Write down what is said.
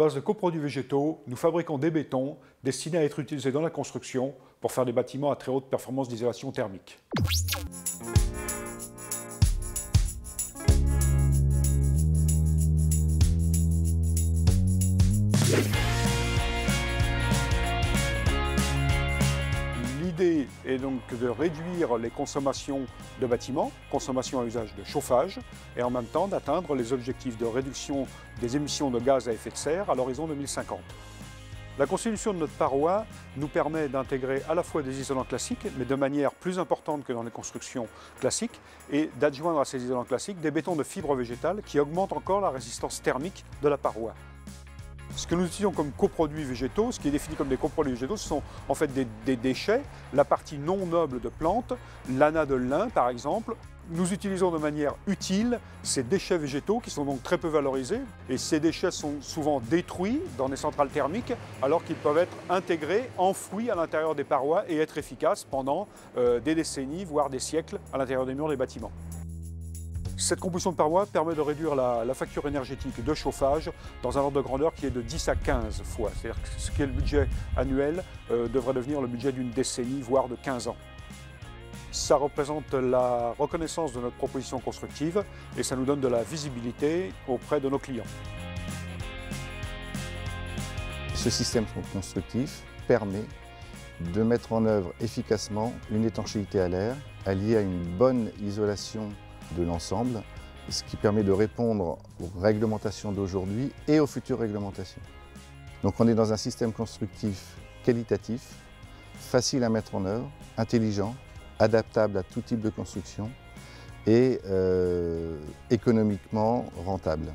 base de coproduits végétaux, nous fabriquons des bétons destinés à être utilisés dans la construction pour faire des bâtiments à très haute performance d'isolation thermique. L'idée est donc de réduire les consommations de bâtiments, consommation à usage de chauffage, et en même temps d'atteindre les objectifs de réduction des émissions de gaz à effet de serre à l'horizon 2050. La constitution de notre paroi nous permet d'intégrer à la fois des isolants classiques, mais de manière plus importante que dans les constructions classiques, et d'adjoindre à ces isolants classiques des bétons de fibres végétales qui augmentent encore la résistance thermique de la paroi. Ce que nous utilisons comme coproduits végétaux, ce qui est défini comme des coproduits végétaux, ce sont en fait des déchets, la partie non noble de plantes, l'ana de lin par exemple. Nous utilisons de manière utile ces déchets végétaux qui sont donc très peu valorisés et ces déchets sont souvent détruits dans des centrales thermiques alors qu'ils peuvent être intégrés, enfouis à l'intérieur des parois et être efficaces pendant des décennies, voire des siècles à l'intérieur des murs des bâtiments. Cette composition de parois permet de réduire la facture énergétique de chauffage dans un ordre de grandeur qui est de 10 à 15 fois. C'est-à-dire que ce qui est le budget annuel devrait devenir le budget d'une décennie, voire de 15 ans. Ça représente la reconnaissance de notre proposition constructive et ça nous donne de la visibilité auprès de nos clients. Ce système constructif permet de mettre en œuvre efficacement une étanchéité à l'air alliée à une bonne isolation de l'ensemble, ce qui permet de répondre aux réglementations d'aujourd'hui et aux futures réglementations. Donc on est dans un système constructif qualitatif, facile à mettre en œuvre, intelligent, adaptable à tout type de construction et économiquement rentable.